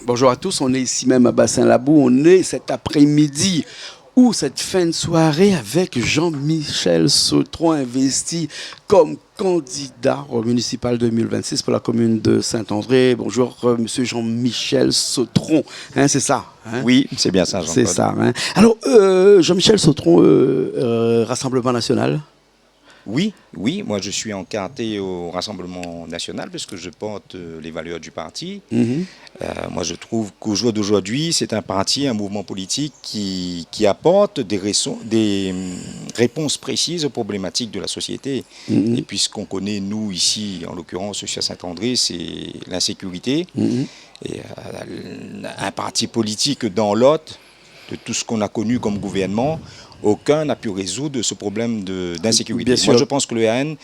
Bonjour à tous, on est ici même à Bassin-Labou, on est cet après-midi ou cette fin de soirée avec Jean-Michel Sautron investi comme candidat au municipal 2026 pour la commune de Saint-André. Bonjour monsieur Jean-Michel Sautron, hein, c'est ça hein? Oui, c'est bien ça, Jean-Claude. C'est ça. Hein. Alors, Jean-Michel Sautron, Rassemblement National. Oui, moi je suis encarté au Rassemblement National parce que je porte les valeurs du parti. Moi je trouve qu'au jour d'aujourd'hui, c'est un parti, un mouvement politique qui apporte des réponses précises aux problématiques de la société. Et puis ce qu'on connaît, nous, ici, en l'occurrence, sur Saint-André, c'est l'insécurité. Et un parti politique dans l'autre, de tout ce qu'on a connu comme gouvernement, aucun n'a pu résoudre ce problème d'insécurité. Moi, je pense que le RN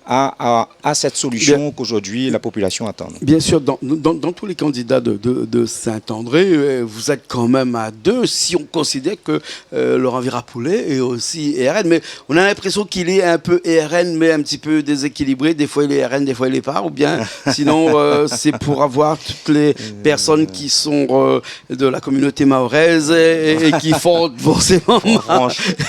a cette solution qu'aujourd'hui la population attend. Bien sûr, dans tous les candidats de Saint-André, vous êtes quand même à deux si on considère que Laurent Virapoulet est aussi RN. Mais on a l'impression qu'il est un peu RN, mais un petit peu déséquilibré. Des fois, il est RN, des fois, il n'est pas. Ou bien, sinon, c'est pour avoir toutes les personnes qui sont de la communauté mahoraise et qui font forcément...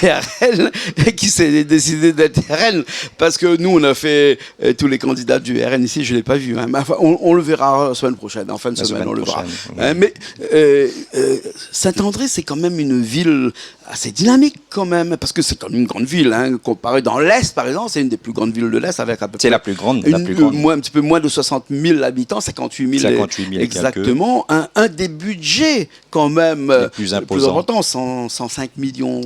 RN et qui s'est décidé d'être RN parce que nous on a fait tous les candidats du RN ici, je ne l'ai pas vu hein. Enfin, on le verra la semaine prochaine, en fin de semaine on le verra oui. Mais Saint-André c'est quand même une ville assez dynamique quand même parce que c'est quand même une grande ville hein. Comparé dans l'Est par exemple, c'est une des plus grandes villes de l'Est avec à peu près la plus grande. Un petit peu moins de 60 000 habitants, 58 000 exactement, un des budgets quand même plus important, 105 millions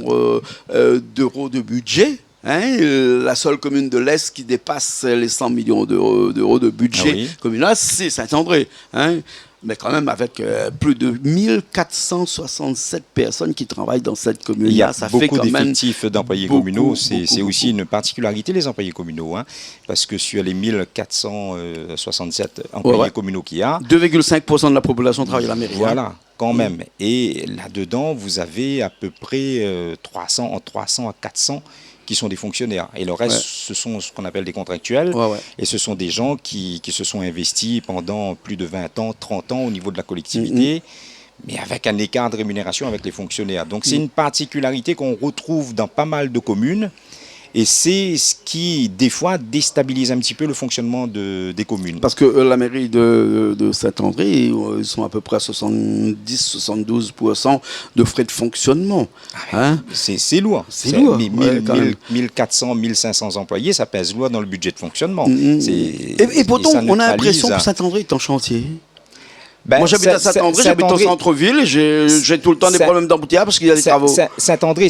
d'euros de budget. Hein, la seule commune de l'Est qui dépasse les 100 millions d'euros de budget communal, c'est Saint-André. Hein, mais quand même avec plus de 1467 personnes qui travaillent dans cette commune. Il y a beaucoup d'effectifs d'employés communaux. C'est aussi une particularité les employés communaux. Hein, parce que sur les 1467 employés communaux qu'il y a... 2,5% de la population travaille à la mairie. Voilà. Hein. Quand même. Et là-dedans, vous avez à peu près 300 à 400 qui sont des fonctionnaires. Et le reste, ce sont ce qu'on appelle des contractuels. Et ce sont des gens qui se sont investis pendant plus de 20 ans, 30 ans au niveau de la collectivité, mais avec un écart de rémunération avec les fonctionnaires. Donc c'est une particularité qu'on retrouve dans pas mal de communes. Et c'est ce qui, des fois, déstabilise un petit peu le fonctionnement des communes. Parce que la mairie de Saint-André, ils sont à peu près à 70-72% de frais de fonctionnement. Hein? C'est lourd. C'est lourd. 1400, 1500 employés, ça pèse lourd dans le budget de fonctionnement. Et pourtant, on a l'impression que Saint-André est en chantier. Moi, j'habite à Saint-André, j'habite au centre-ville, j'ai tout le temps des problèmes d'embouteillage parce qu'il y a des travaux. Saint-André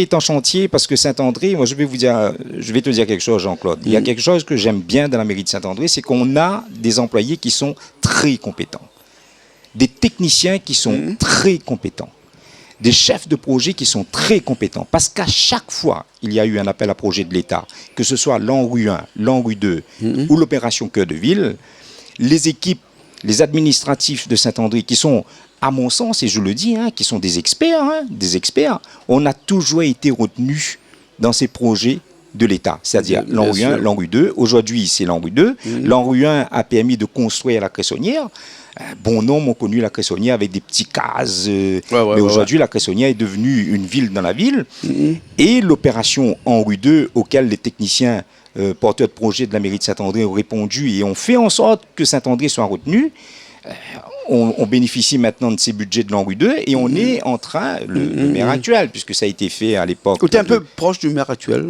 est en chantier parce que Saint-André, moi je vais te dire quelque chose, Jean-Claude. Il y a quelque chose que j'aime bien dans la mairie de Saint-André, c'est qu'on a des employés qui sont très compétents, des techniciens qui sont très compétents, des chefs de projet qui sont très compétents. Parce qu'à chaque fois, il y a eu un appel à projet de l'État, que ce soit l'ANRU 1, l'ANRU 2 ou l'opération Cœur de Ville, les équipes, les administratifs de Saint-André qui sont, à mon sens, et je le dis, qui sont des experts, on a toujours été retenus dans ces projets de l'État, c'est-à-dire l'ANRU 1, l'ANRU 2. Aujourd'hui, c'est l'ANRU 2. L'ANRU 1 a permis de construire la Cressonnière. Bon nombre ont connu la Cressonnière avec des petits cases, mais aujourd'hui, la Cressonnière est devenue une ville dans la ville. Et l'opération ANRU 2, auquel les techniciens porteurs de projet de la mairie de Saint-André ont répondu et ont fait en sorte que Saint-André soit retenu. On bénéficie maintenant de ces budgets de l'ANRU 2 et on est en train, le maire actuel, puisque ça a été fait à l'époque... Tu es un peu proche du maire actuel?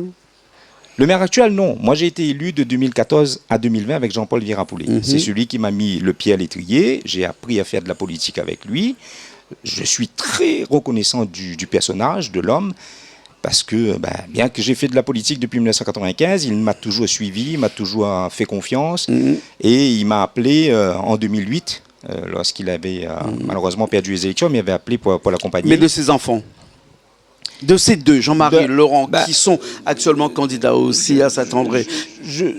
Le maire actuel, non. Moi, j'ai été élu de 2014 à 2020 avec Jean-Paul Virapoulet. C'est celui qui m'a mis le pied à l'étrier. J'ai appris à faire de la politique avec lui. Je suis très reconnaissant du personnage, de l'homme. Parce que, bien que j'ai fait de la politique depuis 1995, il m'a toujours suivi, il m'a toujours fait confiance. Et il m'a appelé en 2008, lorsqu'il avait malheureusement perdu les élections, mais il avait appelé pour l'accompagner. Mais de ses enfants? De ces deux, Jean-Marie et Laurent, qui sont actuellement candidats aussi à Saint-André.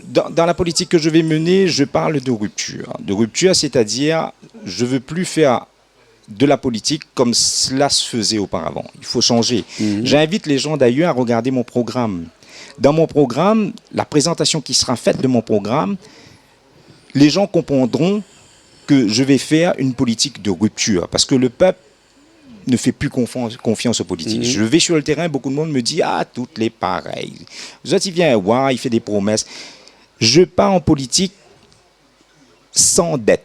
Dans la politique que je vais mener, je parle de rupture. De rupture, c'est-à-dire, je ne veux plus faire de la politique comme cela se faisait auparavant. Il faut changer. J'invite les gens d'ailleurs à regarder mon programme. Dans mon programme, la présentation qui sera faite de mon programme, les gens comprendront que je vais faire une politique de rupture, parce que le peuple ne fait plus confiance aux politiques. Je vais sur le terrain, beaucoup de monde me dit « Ah, toutes les pareilles. » Vous autres, il vient voir, il fait des promesses. Je pars en politique sans dette.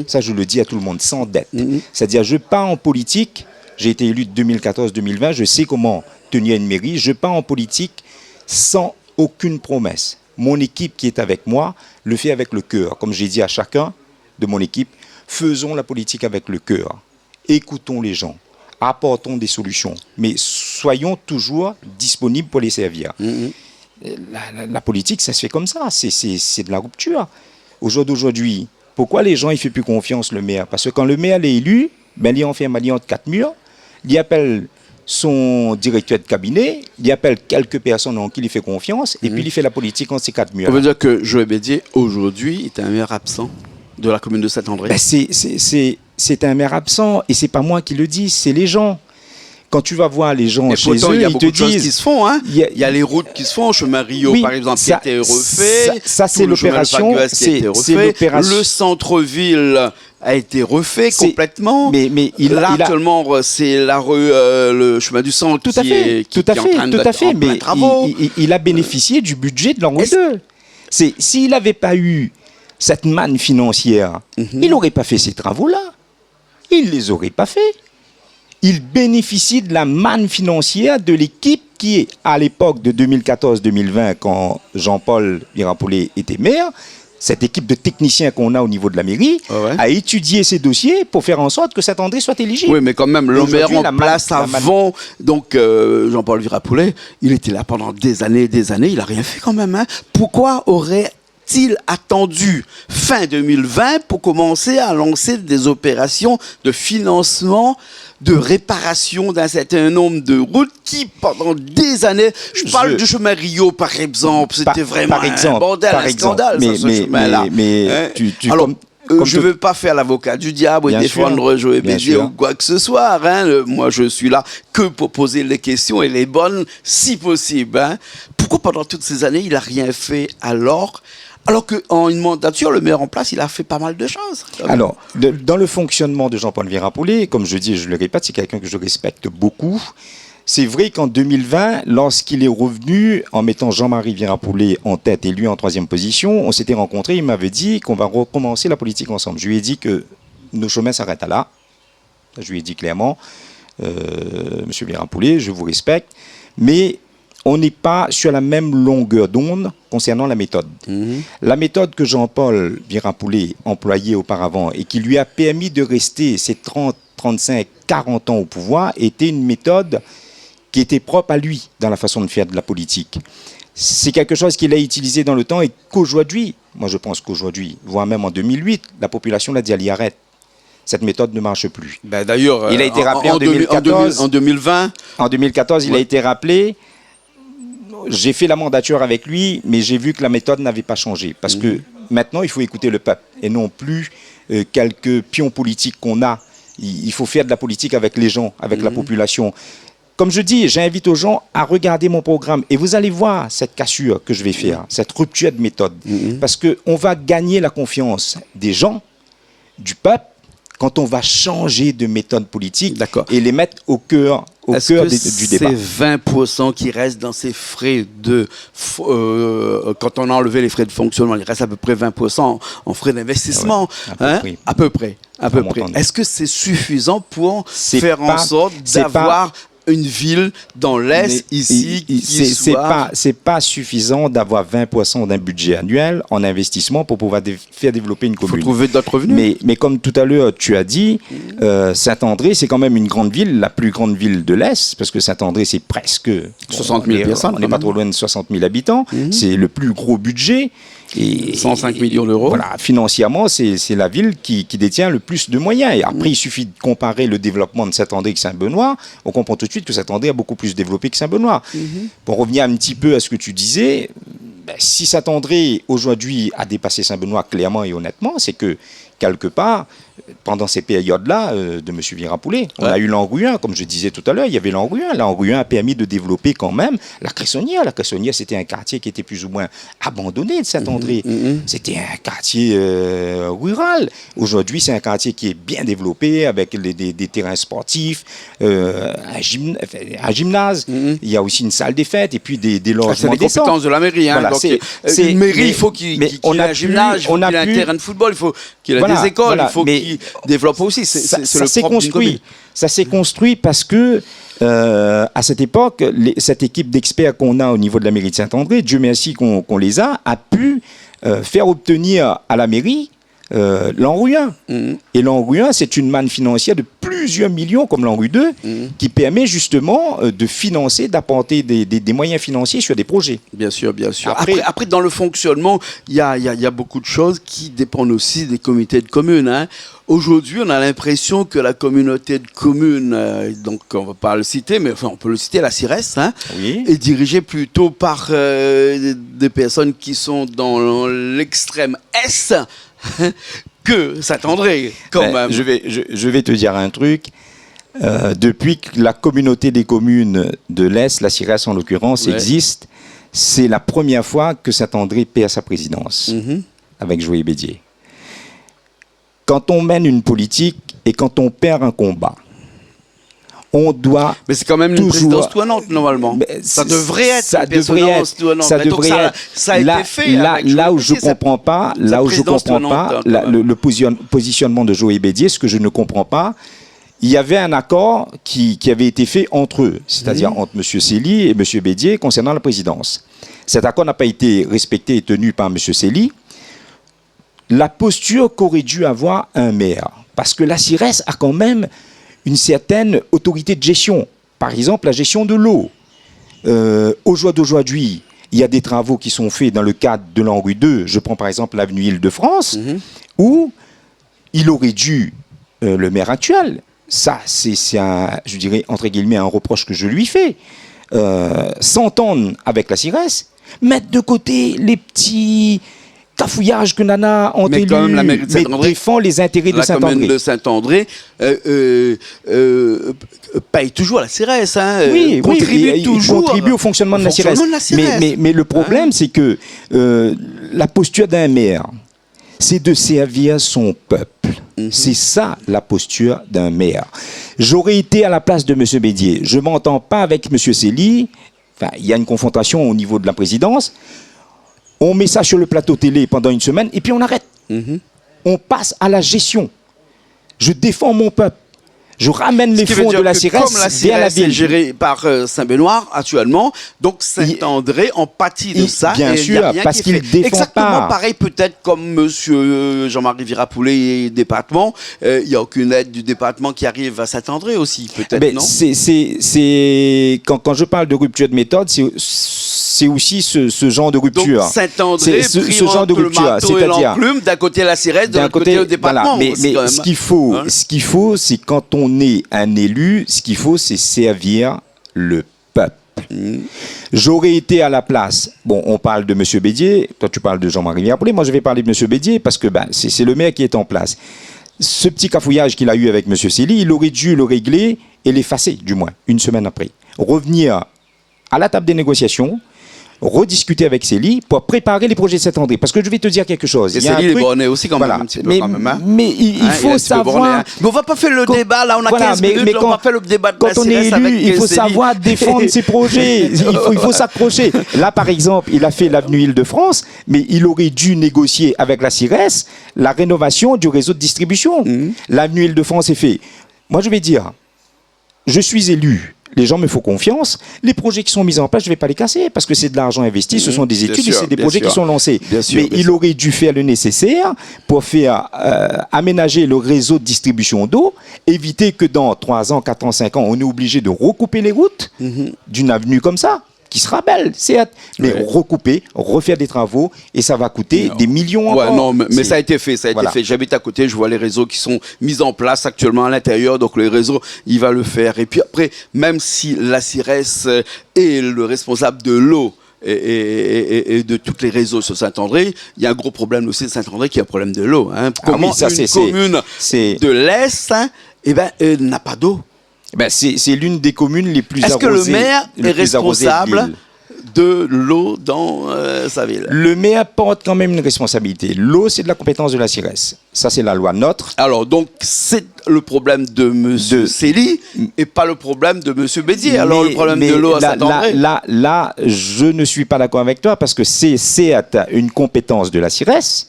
Ça, je le dis à tout le monde, sans dette. C'est-à-dire, je pars en politique, j'ai été élu de 2014-2020, je sais comment tenir une mairie, je pars en politique sans aucune promesse. Mon équipe qui est avec moi le fait avec le cœur. Comme j'ai dit à chacun de mon équipe, faisons la politique avec le cœur. Écoutons les gens, apportons des solutions, mais soyons toujours disponibles pour les servir. La politique, ça se fait comme ça, c'est de la rupture. Aujourd'hui, pourquoi les gens ne font plus confiance le maire? Parce que quand le maire est élu, ben, il enferme entre quatre murs, il appelle son directeur de cabinet, il appelle quelques personnes en qui il fait confiance, et puis il fait la politique en ces quatre murs. On veut dire que Joël Bédier, aujourd'hui, est un maire absent de la commune de Saint-André. Ben c'est un maire absent, et c'est pas moi qui le dis, c'est les gens. Quand tu vas voir les gens chez eux, il y a ils beaucoup te de choses disent... qui se font. Hein. Il y a les routes qui se font. Chemin Rio, Oui, par exemple, qui ça- a été refait. ça, c'est Tout le chemin l'opération, Alpha Guest qui a été c'est refait. l'opération. Le centre-ville a été refait C'est- complètement. mais il Là, a- actuellement, c'est la rue, le chemin du centre Tout à qui fait, est, qui tout à est en fait, train tout à d'être fait. en plein Mais travaux. il a bénéficié du budget de l'angle Est-ce- 2. S'il n'avait pas eu cette manne financière, il n'aurait pas fait ces travaux-là. Il ne les aurait pas fait. Il bénéficie de la manne financière de l'équipe qui est, à l'époque de 2014-2020, quand Jean-Paul Virapollet était maire, cette équipe de techniciens qu'on a au niveau de la mairie, a étudié ces dossiers pour faire en sorte que Saint-André soit éligible. Oui, mais quand même, le maire en place la manne- avant, donc Jean-Paul Virapollet, il était là pendant des années, il n'a rien fait quand même. Hein. Pourquoi aurait-il attendu fin 2020 pour commencer à lancer des opérations de financement, de réparation d'un certain nombre de routes qui, pendant des années, je parle du chemin Rio par exemple, c'était vraiment un bordel, un scandale, ce chemin-là. Alors, je ne veux pas faire l'avocat du diable et défendre Joël Bédier ou quoi que ce soit. Hein. Moi, je suis là que pour poser les questions et les bonnes, si possible. Hein. Pourquoi pendant toutes ces années, il n'a rien fait alors qu'en une mandature, le maire en place, il a fait pas mal de choses. Alors, dans le fonctionnement de Jean-Paul Virapollet, comme je dis, je le répète, c'est quelqu'un que je respecte beaucoup. C'est vrai qu'en 2020, lorsqu'il est revenu en mettant Jean-Marie Virapollet en tête et lui en troisième position, on s'était rencontrés, il m'avait dit qu'on va recommencer la politique ensemble. Je lui ai dit que nos chemins s'arrêtent là. Je lui ai dit clairement, Monsieur Virapollet, je vous respecte, mais on n'est pas sur la même longueur d'onde concernant la méthode. La méthode que Jean-Paul Virapollet employait auparavant et qui lui a permis de rester ces 30, 35, 40 ans au pouvoir était une méthode qui était propre à lui dans la façon de faire de la politique. C'est quelque chose qu'il a utilisé dans le temps et qu'aujourd'hui, moi je pense qu'aujourd'hui, voire même en 2008, la population l'a dit, allez, arrête. Cette méthode ne marche plus. Ben d'ailleurs, il a été rappelé en 2014. En 2020. En 2014, il a été rappelé. J'ai fait la mandature avec lui, mais j'ai vu que la méthode n'avait pas changé. Parce que maintenant, il faut écouter le peuple et non plus quelques pions politiques qu'on a. Il faut faire de la politique avec les gens, avec la population. Comme je dis, j'invite aux gens à regarder mon programme et vous allez voir cette cassure que je vais faire, cette rupture de méthode. Parce qu'on va gagner la confiance des gens, du peuple, quand on va changer de méthode politique et les mettre au cœur du débat. C'est 20% qui restent dans ces frais de... quand on a enlevé les frais de fonctionnement, il reste à peu près 20% en frais d'investissement. À peu près. Est-ce que c'est suffisant pour faire en sorte d'avoir une ville dans l'Est, ici, c'est pas suffisant d'avoir 20% d'un budget annuel en investissement pour pouvoir faire développer une commune. Il faut trouver d'autres revenus. Mais comme tout à l'heure, tu as dit, Saint-André, c'est quand même une grande ville, la plus grande ville de l'Est, parce que Saint-André, c'est presque 60 000 personnes. On n'est pas trop loin de 60 000 habitants. C'est le plus gros budget. Et 105 millions d'euros. Voilà, financièrement, c'est la ville qui détient le plus de moyens. Et après, il suffit de comparer le développement de Saint-André que Saint-Benoît. On comprend tout de suite que Saint-André a beaucoup plus développé que Saint-Benoît. Pour revenir un petit peu à ce que tu disais, si Saint-André aujourd'hui a dépassé Saint-Benoît clairement et honnêtement, c'est que quelque part, pendant ces périodes-là de M. Virapoulet. On a eu l'Anguyen, comme je disais tout à l'heure, il y avait l'Anguyen. L'Anguyen a permis de développer quand même la Cressonnière. La Cressonnière, c'était un quartier qui était plus ou moins abandonné de Saint-André. C'était un quartier rural. Aujourd'hui, c'est un quartier qui est bien développé avec des terrains sportifs, un gymnase. Il y a aussi une salle des fêtes et puis des logements décents. C'est des compétences de la mairie. Hein. Voilà, donc, une mairie, il faut qu'il y ait un gymnase, il faut qu'il y ait un terrain de football, il faut qu'il y ait des écoles, il faut qu'il développe aussi. C'est le propre d'une commune. Ça s'est construit parce que, à cette époque, cette équipe d'experts qu'on a au niveau de la mairie de Saint-André, Dieu merci qu'on les a pu faire obtenir à la mairie l'Anguyen. Et l'Anguyen, c'est une manne financière de plusieurs millions, comme l'Angu 2, qui permet justement de financer, d'apporter des moyens financiers sur des projets. Bien sûr, bien sûr. Après dans le fonctionnement, il y a beaucoup de choses qui dépendent aussi des comités de communes. Hein. Aujourd'hui, on a l'impression que la communauté de communes, donc on ne va pas le citer, mais enfin on peut le citer, la CIRES, hein, est dirigée plutôt par des personnes qui sont dans l'extrême Est que Saint-André, quand même. Je vais te dire un truc. Depuis que la communauté des communes de l'Est, la CIRES en l'occurrence, existe, c'est la première fois que Saint-André perd sa présidence avec Joël Bédier. Quand on mène une politique et quand on perd un combat, on doit. Mais c'est quand même une présidence tournante normalement. Ça devrait être une présidence tournante. Ça devrait être. Ça a été fait. Là où je ne comprends pas, le positionnement de Joël Bédier, ce que je ne comprends pas, il y avait un accord qui avait été fait entre eux, c'est-à-dire entre M. Célie et M. Bédier concernant la présidence. Cet accord n'a pas été respecté et tenu par M. Célie. La posture qu'aurait dû avoir un maire, parce que la CIRES a quand même une certaine autorité de gestion. Par exemple, la gestion de l'eau. Au jour d'aujourd'hui, il y a des travaux qui sont faits dans le cadre de l'Angu 2. Je prends par exemple l'avenue Île-de-France, où il aurait dû, le maire actuel, ça c'est un, je dirais entre guillemets, un reproche que je lui fais, s'entendre avec la CIRES, mettre de côté les petits cafouillage que Nana ont élu, mais défend les intérêts de Saint-André. La commune de Saint-André paye toujours la CIRES. Hein, contribue au fonctionnement de la CIRES. Mais le problème, c'est que la posture d'un maire, c'est de servir son peuple. C'est ça la posture d'un maire. J'aurais été à la place de M. Bédier. Je ne m'entends pas avec M. Célie. Enfin, il y a une confrontation au niveau de la présidence. On met ça sur le plateau télé pendant une semaine et puis on arrête. On passe à la gestion. Je défends mon peuple. Je ramène les fonds de la CIRES vers la ville. Est gérée par Saint-Benoît actuellement, donc Saint-André en pâtit de ça. Bien sûr, parce qu'il défend exactement pareil peut-être comme Monsieur Jean-Marie Virapoulet et département. Il n'y a aucune aide du département qui arrive à Saint-André aussi, peut-être, non? Quand je parle de rupture de méthode, c'est aussi ce genre de rupture. Donc Saint-André, ce genre de rupture, c'est-à-dire d'un côté la CIRES, de l'autre côté le département. Voilà, mais ce qu'il faut, c'est quand on est un élu, ce qu'il faut, c'est servir le peuple. J'aurais été à la place, bon, on parle de M. Bédier, toi tu parles de Jean-Marie Virapoulet, moi je vais parler de M. Bédier parce que c'est le maire qui est en place. Ce petit cafouillage qu'il a eu avec M. Célie, il aurait dû le régler et l'effacer, du moins, une semaine après. Revenir à la table des négociations, rediscuter avec Célie pour préparer les projets de Saint-André. Parce que je vais te dire quelque chose. Et Célie est bornée aussi quand même, un petit peu quand même. Hein. Mais il faut savoir... Mais on va pas faire le débat, là on a 15 minutes, on va faire le débat de la CIRES avec Quand on est élu, il faut savoir défendre ses projets. Il faut s'accrocher. Là par exemple, il a fait l'avenue Île-de-France, mais il aurait dû négocier avec la CIRES la rénovation du réseau de distribution. L'avenue Île-de-France est fait. Moi je vais dire, je suis élu. Les gens me font confiance. Les projets qui sont mis en place, je ne vais pas les casser parce que c'est de l'argent investi, ce sont des études et c'est des projets qui sont lancés. Mais il aurait dû faire le nécessaire pour faire aménager le réseau de distribution d'eau, éviter que dans 3 ans, 4 ans, 5 ans, on est obligé de recouper les routes d'une avenue comme ça, qui sera belle, certes, mais recouper, refaire des travaux, et ça va coûter des millions encore. Non, mais ça a été fait, ça a été fait. J'habite à côté, je vois les réseaux qui sont mis en place actuellement à l'intérieur, donc le réseau, il va le faire. Et puis après, même si la CIRES est le responsable de l'eau et de tous les réseaux sur Saint-André, il y a un gros problème aussi de Saint-André qui est un problème de l'eau. Hein. Comment ça, une commune de l'Est n'a pas d'eau? C'est l'une des communes les plus arrosées. Est-ce que le maire est responsable de l'eau dans sa ville? Le maire porte quand même une responsabilité. L'eau, c'est de la compétence de la CIRES. Ça, c'est la loi NOTRe. Alors, donc, c'est le problème de M. Célie et pas le problème de M. Bédier. Alors, le problème de l'eau à Saint-André. Là, je ne suis pas d'accord avec toi parce que c'est une compétence de la CIRES.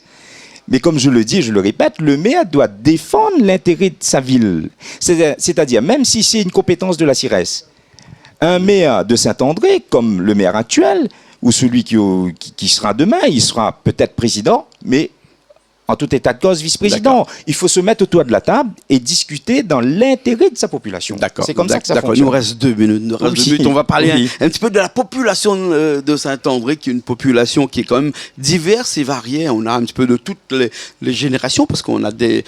Mais comme je le dis et je le répète, le maire doit défendre l'intérêt de sa ville. C'est-à-dire, même si c'est une compétence de la CIRES, un maire de Saint-André, comme le maire actuel, ou celui qui sera demain, il sera peut-être président, mais en tout état de cause, vice-président. Il faut se mettre autour de la table et discuter dans l'intérêt de sa population. C'est comme ça que ça fonctionne. Il nous reste 2 minutes. On va parler un petit peu de la population de Saint-André, qui est une population qui est quand même diverse et variée. On a un petit peu de toutes les générations, parce qu'on a des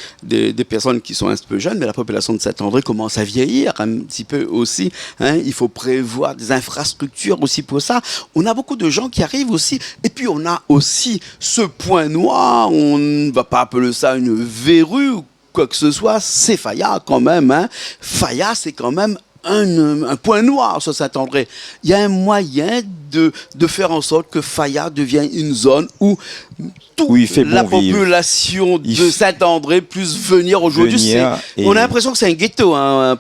personnes qui sont un petit peu jeunes, mais la population de Saint-André commence à vieillir un petit peu aussi. Hein. Il faut prévoir des infrastructures aussi pour ça. On a beaucoup de gens qui arrivent aussi. Et puis, on a aussi ce point noir. On ne va pas appeler ça une verrue ou quoi que ce soit, c'est Faya quand même. Hein. Faya, c'est quand même un point noir sur Saint-André. Il y a un moyen de faire en sorte que Faya devienne une zone où toute la population de Saint-André puisse venir. Aujourd'hui, on a l'impression que c'est un ghetto. Hein.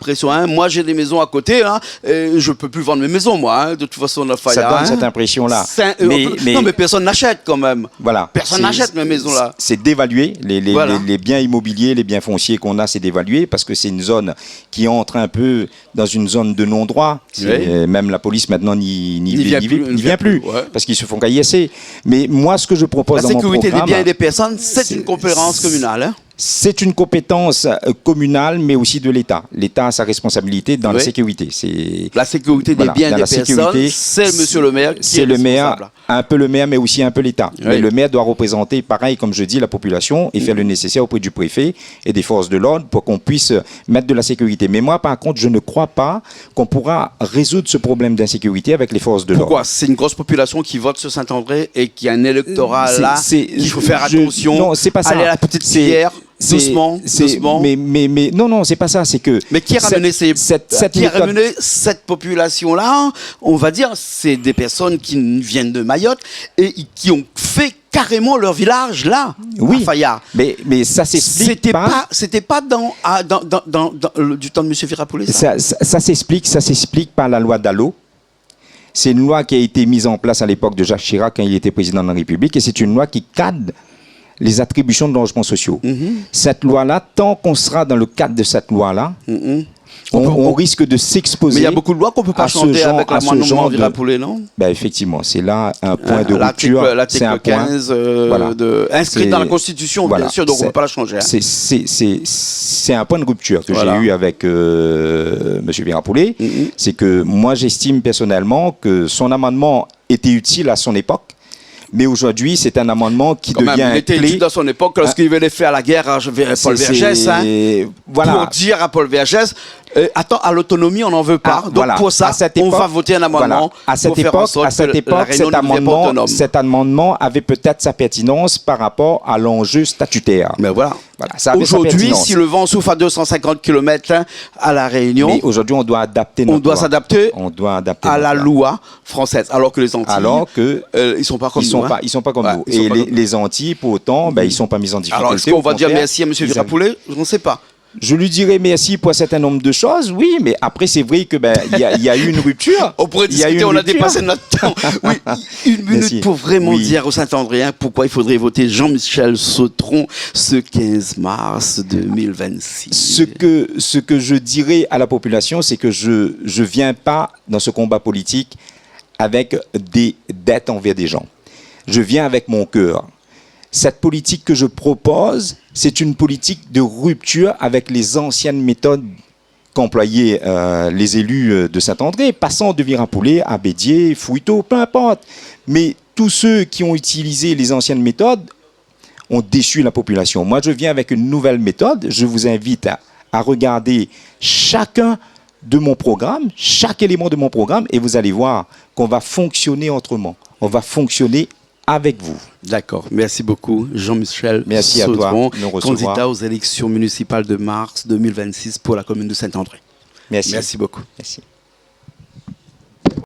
Moi, j'ai des maisons à côté. Hein, et je ne peux plus vendre mes maisons, moi. Hein, de toute façon, la Faya. Ça donne cette impression-là. Non, mais personne n'achète quand même. Voilà. Personne n'achète mes maisons-là. C'est d'évaluer. Les biens immobiliers, les biens fonciers qu'on a, c'est d'évaluer parce que c'est une zone qui entre un peu dans une zone de non-droit. Même la police, maintenant, n'y vient plus. Parce qu'ils se font caillasser. Mais moi, ce que je propose dans mon programme... La sécurité des biens et des personnes, c'est une compétence communale. Hein. C'est une compétence communale, mais aussi de l'État. L'État a sa responsabilité dans la sécurité. La sécurité des biens et des personnes, c'est monsieur le maire qui est C'est le maire, un peu le maire, mais aussi un peu l'État. Mais le maire doit représenter, pareil, comme je dis, la population et faire le nécessaire auprès du préfet et des forces de l'ordre pour qu'on puisse mettre de la sécurité. Mais moi, par contre, je ne crois pas qu'on pourra résoudre ce problème d'insécurité avec les forces de l'ordre. Pourquoi? C'est une grosse population qui vote sur Saint-André et qui a un électorat là. Il faut faire attention. Non, c'est pas ça. Aller à la petite prière. Doucement. Mais non, c'est pas ça. C'est que. Mais qui a ramené cette population-là? On va dire, c'est des personnes qui viennent de Mayotte et qui ont fait carrément leur village là, à Faya. Mais ça s'explique pas. C'était pas dans du temps de M. Virapolé, ça s'explique par la loi Dallot. C'est une loi qui a été mise en place à l'époque de Jacques Chirac quand il était président de la République et c'est une loi qui cadre les attributions de logements sociaux. Cette loi-là, tant qu'on sera dans le cadre de cette loi-là, on risque de s'exposer. Mais il y a beaucoup de lois qu'on ne peut pas changer avec l'amendement Virapolé, non? Effectivement, c'est là un point de rupture. L'article 15 inscrit dans la Constitution, bien sûr, donc on ne peut pas la changer. Hein. C'est un point de rupture que j'ai eu avec M. Virapolé. C'est que moi, j'estime personnellement que son amendement était utile à son époque. Mais aujourd'hui, c'est un amendement qui devient il était utile à son époque lorsqu'il venait faire la guerre à Paul Vergès. Pour dire à Paul Vergès, attends, à l'autonomie, on n'en veut pas. Donc pour ça, on va voter un amendement. À cette époque, cet amendement avait peut-être sa pertinence par rapport à l'enjeu statutaire. Mais voilà. Aujourd'hui, si le vent souffle à 250 km à La Réunion, mais aujourd'hui, on doit adapter notre loi. s'adapter à la loi française. Alors que les Antilles, ils ne sont pas comme nous. Ils ne sont pas comme nous. Et les Antilles, pour autant, ils ne sont pas mis en difficulté. Alors, est-ce qu'on va dire merci à M. Virapolé? Je ne sais pas. Je lui dirais merci pour un certain nombre de choses, oui, mais après, c'est vrai que y a eu une rupture. On pourrait discuter, on a dépassé notre temps. Oui, une minute pour vraiment dire aux Saint-Andréens pourquoi il faudrait voter Jean-Michel Sautron ce 15 mars 2026. Ce que je dirais à la population, c'est que je ne viens pas dans ce combat politique avec des dettes envers des gens. Je viens avec mon cœur. Cette politique que je propose, c'est une politique de rupture avec les anciennes méthodes qu'employaient les élus de Saint-André, passant de Virapolé à Bédier, Fouilletot, peu importe. Mais tous ceux qui ont utilisé les anciennes méthodes ont déçu la population. Moi, je viens avec une nouvelle méthode. Je vous invite à regarder chacun de mon programme, chaque élément de mon programme, et vous allez voir qu'on va fonctionner autrement. on va fonctionner avec vous. D'accord. Merci beaucoup, Jean-Michel Merci à toi Sautron, de nous recevoir. candidat aux élections municipales de mars 2026 pour la commune de Saint-André. Merci. Merci beaucoup. Merci.